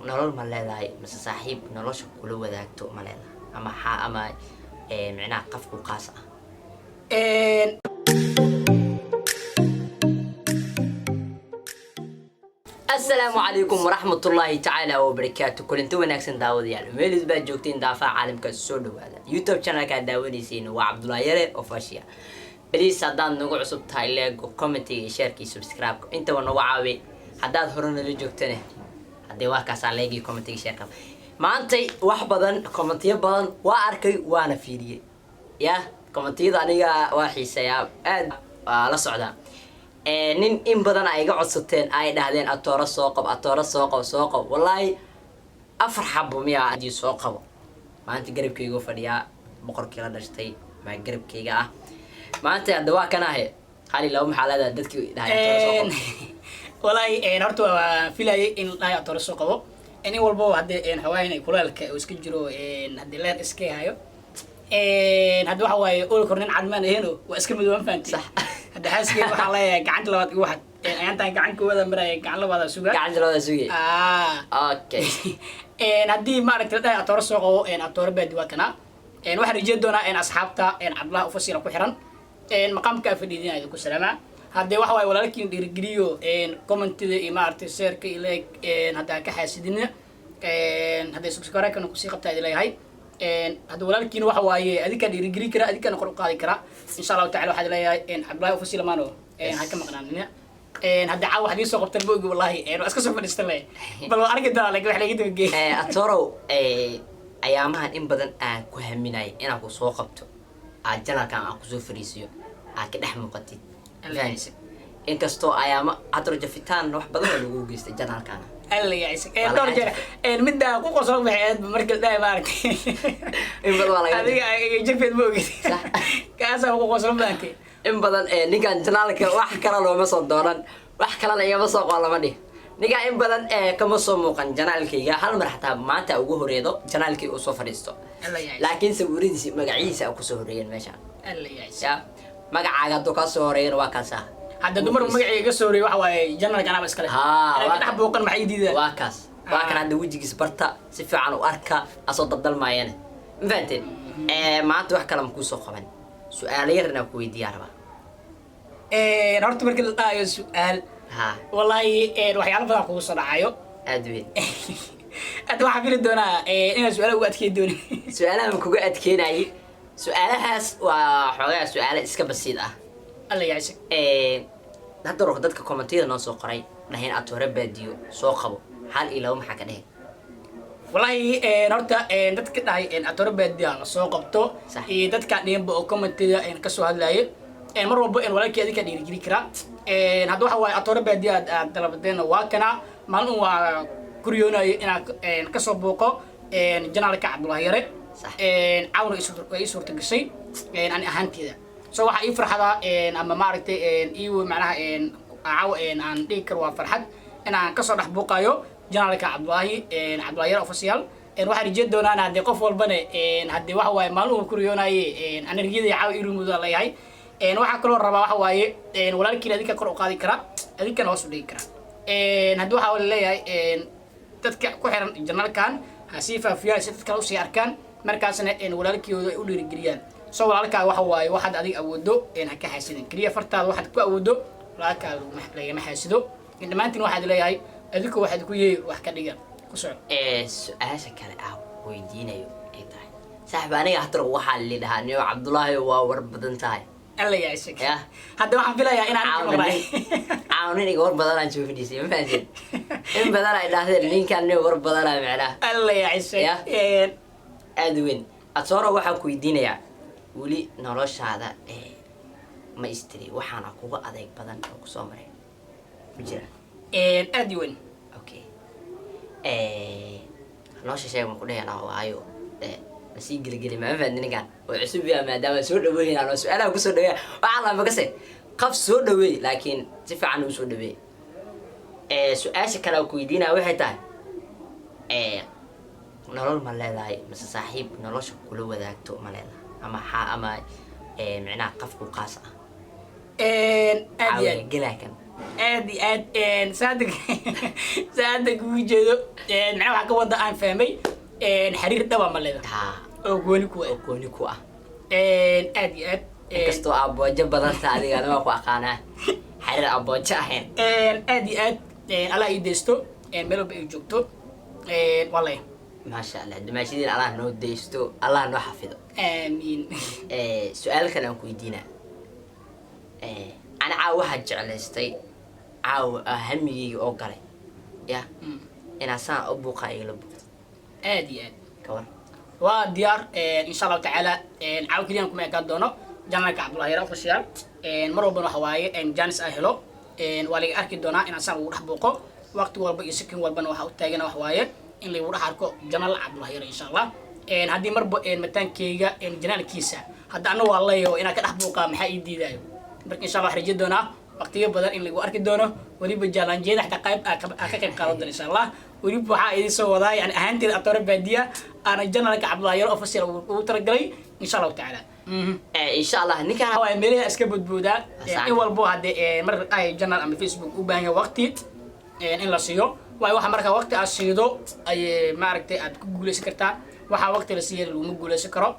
nolol ma leedahay mise saaxiib nolosha kula wadaagto ma leedahay ama micnaha qafku qaas ah السلام عليكم ورحمة الله تعالى وبركاته كلنتو وناكسن داود يعني ميلز بقى جوكتين دافع عالم كالسود وهذا يوتيوب channel كان داودي سينو وعبد الله يري اوفاشيا بليز هدان نوغو عصب تاي لايك وكومنتي شيركي سبسكرايب انت ونوغو عاوي هداد هرونا اللي جوكتينه هدي واكاس عليكي كومنتي شيركي ما انتي واح بدن كومنتي بدن واركي وانا فيديو يا كومنتي دانيغا واحي سياب اد لا سعودان nin in badan ay iga codsateen ay dhahdeen atoora soo qab wallahi afar xabo miya aad soo qabo maanta garabkayga fadhiya boqorkii la dhashtay ma garabkayga ah maanta hadda waa kana ahay hali law maxalada dadkii dhahay atoora soo qabo wallahi horta waa filayay in dhahay atoora soo qabo in walbo hadda haweenay kulaalka oo iska jiro hadda leer iska hayo hadda waxa waaye oo kornin cadmaan aheeno waa iska midooban faanti هذا حاسس كيف حاليا قعدت لواد واحد أنت قعدت كوذا مرة قعد لواد سوق قعد لواد سوق أوكي هدي ما ركت ده أتورس سوق أتور بدي وكنا واحد يجدونا أصحابته عبد الله وفصيل كحرن مقام كافي دينا يدك السلامة هذا واحد ولا لكن ديرجريو كومنت إمارة السير كإليك هذا كحاسدنا هذا سكسكرا كانوا كسيقة بتاعي لي هاي هذا ولا لكن واحد واي أذيك ديرجري كرا أذيك نقرأ قاضي كرا إن شاء الله تعالى واحد لي عبد الله وفصيل مانو هاي كم قنانا هذا عاو واحد يسوق بتلبوق والله أسكت سوف نستمع بل أرجع ده لك واحد يجي تبقى أتورو أيامها إن بدن كهميناي أنا أكو سوقبته أجنا كان أكو زوفريسيو أكيد أحمد قتيل فانس إن كستو أيام أترجع فتان نروح بدن لوجو جست جنا كان الله يعيشك درجة من ده أكو قصر بحياة بمركز ده مارك إن بدن والله هذه جفت بوجي صح كأسا أكو قصر بانكي إن بدن نيجان جنالك واحد كلا لو مسون دوران واحد كلا لا يمسون ولا مدي نيجا إن بدن كمسون ممكن جنالك يا هل مرحبا ما أنت أوجه رياضة جنالك وصفريستو لكن سوري مجاعيس أو كسوريين ماشان الله يعيش مجاعة دو كسوريين وكاسا هذا دمر مجاعي كسوري وحوي جنالك أنا بس كله أنا كده حبوقا معيدي ده وكاس وكان عنده وجهي سبرتا سفي عنه أركا أصوت الضل معينة فهمتني ما أنت واحد كلام كوسو خمان سؤال يرنا كوي دياربا نورت مركز الآية سؤال ها والله روحي على فضاء كوسو دعايو أدوين أنت واحد في الدونا إنا سؤال وقت كي دوني سؤالها مكوكو أتكيناي سؤالهاس وحوغا سؤال إسكا بسيط الله يعيشك هذا روح دادك كومنتيدا نو سو قراي نحين أتورا باديو سو قبو حال إلاو محاكا دهي والله نورتا دادك دهي أتورا باديو سو قبتو دادك نيبو كومنتيدا كسو هادلاي mar walba walaalkii adika dhiirigeli kara hadda waxa waaye atoora baadiya aad dalbadeen waa kana maalin waa kuriyoonayo inaan ka soo booqo janaalka Cabdullahi Yare caawna ay suurta gashay aan ahaanteeda soo waxa ii farxada ama maaragtay iyo macnaha caaw aan dhigi karo waa farxad inaan ka soo dhax booqayo janaalka Cabdullahi Yare official waxaan rajeen doonaa hadii qof walbana hadii waxa waaye maalin uu kuriyoonayo enerjiyada caaw iru mudo leeyahay waxaa kaloo rabaa waxa waaye walaalkiina adinka kor u qaadi kara adinkana hoos u dhigi kara haddii waxaa leeyahay dadka ku xiran janaalkan ha sii faafiyaan si dadka u sii arkaan markaasna walaalkiyooda ay u dhiirigeliyaan soo walaalkaa waxa waaye waxaad adiga awoodo ha ka xaasidin keliya fartaada waxaad ku awoodo walaalkaa lagama xaasido dhammaantiin waxaad leeyahay adinku waxaad ku yeey wax ka dhigan ku soco su-aasha kale weydiinayo ay tahay saaxiib aniga hatar waxaa la dhahaa niyo Cabdullaahi waa war badan tahay الله يعيشك هذا واحد فيلا يا إنا عاونين يقول بدلا نشوف ديسي ما فهمت إن بدلا إذا هذا اللين كان يقول بدلا معنا الله يعيشك أدوين أتصور واحد كويدين يا ولي نروش هذا ما يستري وحنا قوة أذيك بدن أو كسامرة بجرا أدوين أوكي نروش شيء ما كله أنا وعيو بس يقلق ما فهمتني كان وعسوب يا مدام سود دوي أنا سؤالها كسود دوي والله ما قصي قف سود دوي لكن تفع عنه سود دوي سؤال شكله كويدينا واحد تاني نقول ما لهاي مثل صاحب نروش كله وذاكتو ما لها أما معناه قف وقاصة أديان جلاكن aad saadeg ugu jeedo macnaha waxaa ka wada aan fahmay xiriir dhaba ma leeda oo gooni ku ah aad iyo aad kastoo aboojo badan tahay adiga ma ku aqaanaa xiriir aboojo ahayn aad iyo aad Allah ii deysto meel walba ay joogto wallahi maasha Allah dumaashidin Allah noo deysto Allah noo xafido amiin su'aalkan aan ku weydiinaa أنا عاو واحد جعلستي عاو همي أو قري يا أنا سان أبو قايل أبو آدي كون وديار إن شاء الله تعالى عاو كلينا كم يكاد دونا جانا كعبد الله يرى فشيال مرة بنا هواي جانس أهله ولي أركي دونا إن سان وراح بوقه وقت والبا يسكن والبنا وحاو تاجنا هواي إن اللي وراح أركو جانا عبد الله يرى إن شاء الله هذه مرة متان كيجا جنان كيسة هذا أنا والله يو إن كده بوقه محيي دي ده marka insha Allah rajay doona waqtiyo badan in lagu arki doono waliba jaalanjeeda xataa qayb ka qayb qaadan doona insha Allah waliba waxa idin soo wadaa yani ahaanteeda Atoore Baadiya ana janalka Cabdullaahi Yaro official uu talagalay insha Allah taala insha Allah ninka waa meelaha iska budbuuda in walbo hadee mar ay janal ama Facebook u baahan yahay waqti in la siiyo way waxa marka waqti aad siido ay maaragtay aad ku guuleysan kartaa waxa waqti la siiyo lagu guuleysan karo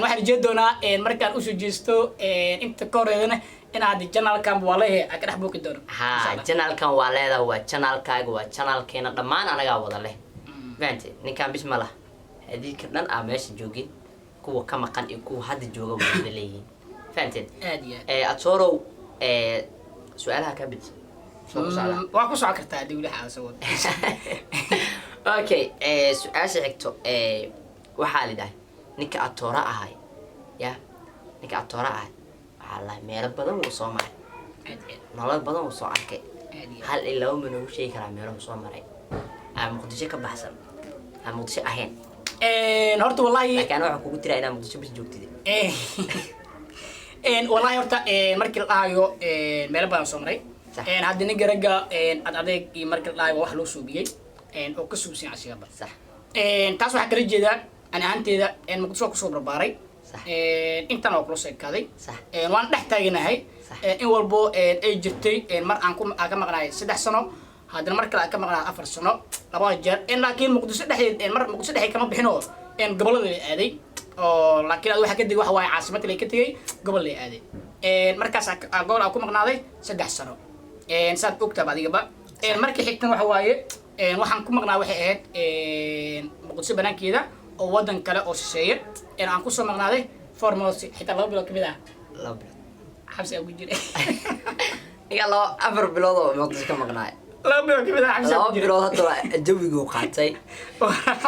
waxaan rajay doonaa markaan u soo jeesto inta koreedana in aad channelkan walahi ka dhex booqi doono channelkan waa leedahay waa channelkaaga waa channelkeena dhammaan anaga wada leh fahanti ninkan bismillah hadii ka dhan ah meesha joogin kuwa ka maqan iyo kuwa hadda jooga wada leeyihiin fahanti Atooro su'aalaha ka bid waa ku soo kartaa dawladda xaasawad okay su'aasha xigto waxaa lidaahay ninka Atooro ahay ya ninka Atooro ahay Allah meelo badan uu soo maray nolol badan uu soo arkay hal ilaa uu noo sheegi karaa meelo soo maray Muqdisho ka baxsan Muqdisho ahayn horta wallahi laakiin waxa kugu tiraa inaa Muqdisho bis joogtid wallahi horta markii la dhahayo meelo badan soo maray hadda nin garaga adeeg iyo markii la dhahayo wax loo suubiyay oo ka suubsan ashiyaba sax taas waxa kala jeedaa ana ahanteeda Muqdisho ku soo barbaaray intan oo kula sheekaday waan dhex taaganahay in walbo ay jirtay mar aan ka maqnaay 3 sano haddana mar kale ka maqnaay 4 sano laba jeer laakiin Muqdisho dhexdeed mar Muqdisho dhexay kama bixino gobolada ay aaday oo laakiin waxa ka digay waxa waay caasimadda ay ka tagay gobol ay aaday markaas gobol aan ku maqnaaday 3 sano saad ogtaa badigaba markii xigtan waxa waaye waxaan ku maqnaa waxay ahayd Muqdisho banaankeeda oo wadan kale oo shisheeye aan ku soo maqnaaday formosi xitaa 2 bilood kamid ah 2 bilood xabsi ugu jiray iga 4 bilood oo Muqdisho ka maqnaay 2 bilood kamid ah xabsi ugu jiray 2 bilood hadda jawigu qaatay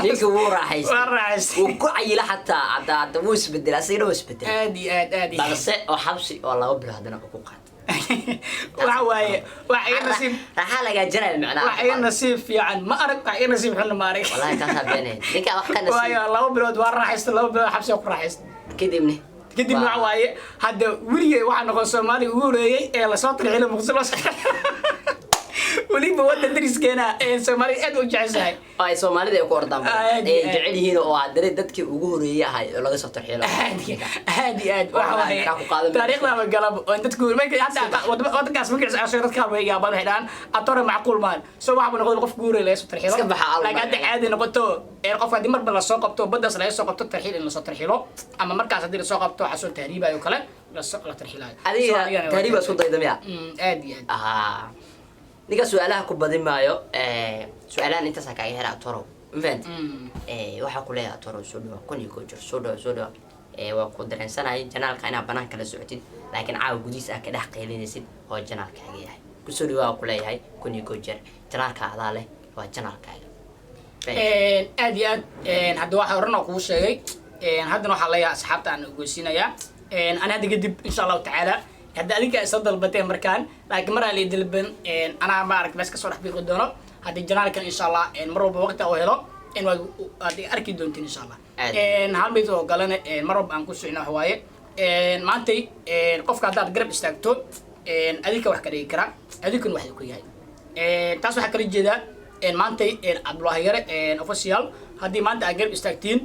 ninka wuu raaxaystay wuu ku cayila xataa hadda wuu isbedel asagana wuu isbedel aad balse oo xabsi oo 2 bilood hadana ku qaatay waxa waaye waxa ay nasiib raxa laga jiray macnaha waxa ay nasiib fiican ma arag waxa ay nasiib xun ma arag wallahi ka saabeenay ninka wax ka nasiib waayo 2 bilood waa raaxaysta 2 bilood xabsi ku raaxaysta kadibna waxa waaye hadda wiliye waxa noqon Soomaali ugu horeeyay ee la soo tirxilay Muqdisho waliba wada dariskeena Soomaali aad u jeceshahay ay Soomaalida ay ku ordaan jecel yihiin oo hadda dadkii ugu horeeyay ahay oo laga soo tirxilo aad waxa waaye taariikhda ma galab oo dadku markay hadda wadakaas markay asoo dadka way yaabaan waxaan Atoore macquul maan soo waxa noqdo qof guuray la soo tirxilo laakiin hadda caadi noqoto qof hadii marba la soo qabto baddas la soo qabto tirxil in la soo tirxilo ama markaas hadii la soo qabto xasoo tahriibayo kale la tirxilayo adiga tahriiba soo daydamaya aad ninka su'aalaha ku badin maayo su'aalahan intaas ka yahay Atooro event waxa ku leeyahay Atooro soo dhaw kun iyo goor soo dhaw waa ku dareensanahay janaalka ina banaan kala socotid laakiin caaw gudiis ah ka dhex qeylinaysid oo janaalkaaga yahay ku soo dhaw ku leeyahay kun iyo goor janaalka adaa leh waa janaalkaaga aad iyo aad hadda waxa horna ku sheegay haddana waxa leeyahay asxaabta aan ogeysiinaya ana hadda kadib insha Allah taala hadda adinka isoo dalbateen markaan laakiin mar aan la dalban ana ma arag bas ka soo dhaxbiqo doono hadda janaalkan insha Allah mar walba waqti oo helo in waad arki doontiin insha Allah hal mid oo galana mar walba aan ku socno waaye maantay qofka hadda garab istaagto adinka wax ka dhigi kara adinkuna wax ku yahay taas waxa kala jeeda maantay Cabdullaahi Yare official haddii maanta aad garab istaagtiin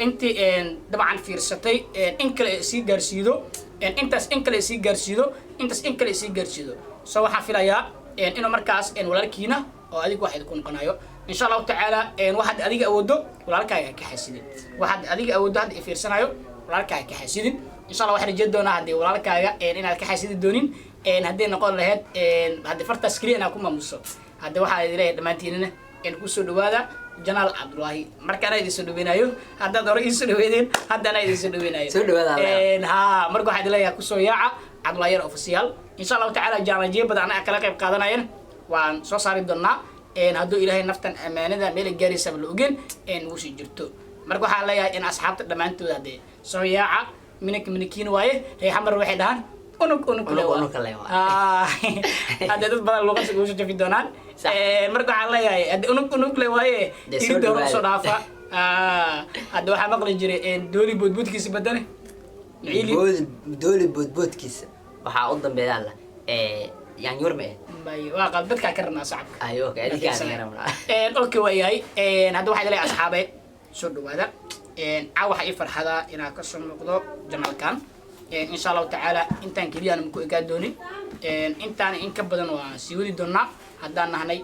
intii dabcan fiirsatay in kale sii gaarsiido intaas in kale sii gaarsiido soo waxaan filayaa inuu markaas walaalkiina oo adiga wax idinku noqonayo insha Allah taala waxaad adiga awoodo walaalkaaga ka xasidin waxaad adiga awoodo hadda fiirsanayo walaalkaaga ka xasidin insha Allah waxaan rajay doonaa hadii walaalkaaga inaad ka xasidin doonin hadii noqon lahayd hadii farta screen ku maamuso hadda waxaa idin leeyahay dhamaantiinna ku soo dhawaada janaal Cabdullaahi markaan idin soo dhaweynayo haddaad hore soo dhaweedeen haddana idin soo dhaweynayo soo dhawaada ha marka waxaan leeyahay ku soo yaaca Cabdullaahi Yare official insha Allah taala jaamajiye badan aan kala qayb qaadanayeen waan soo saari doonaa hadduu ilaahay naftan amaanada meel gaaraysa la ogen uu sii jirto marka waxaan leeyahay in asxaabta dhamaantood hadee soo yaaca minkiin waaye xamar waxay dhahan unug leeyahay hadda dad badan luqad ugu soo jafi doonaan marka waxaan leeyahay hadda unug leeyahay tii hore soo dhaafa hadda waxaa maqli jiray dooli boodboodkiisa badane dooli boodboodkiisa waxaa u dambeeya la يعني يرمي واقع بدك كرنا صعب ايوه كذا كان اوكي وياي هذا واحد لي اصحابي سو دواده عا waxa farxada ina ka soo noqdo jamal kan in sha Allah taala intaan kaliya aan ku egaa doonin intaan in ka badan waa sii wadi doonaa hadaan nahnay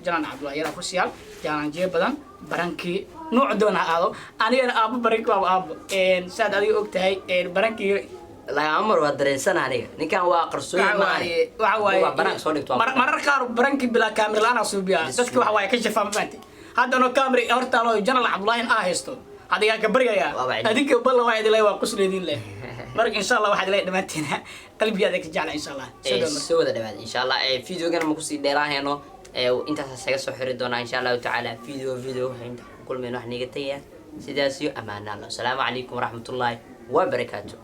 jalan Cabdullaahi Yare official jalan jee badan baranki nooc doona aado aniga aabo baranki waa aabo saad adiga ogtahay baranki la amar waa dareensan aniga ninkan waa qarsoon waa baran soo dhigto marar qaar baranki bila camera lana soo biya dadka waxa way ka shafaan faanti hadda no camera horta loo janaal Cabdullaahi haysto adiga ka bariyaya adiga bal waa idin leeyahay waa qusleedin leh marka insha Allah waxa ilaahay dhamaantina qalbiyaada ka jecel insha Allah soo wada dhawaad insha Allah videogan ma ku sii dheeraahayno intaas saga soo xiri doona insha Allah taala video inta kulmeen wax niga tagaya sidaas iyo amaana Allah assalamu alaykum wa rahmatullahi wa barakatuh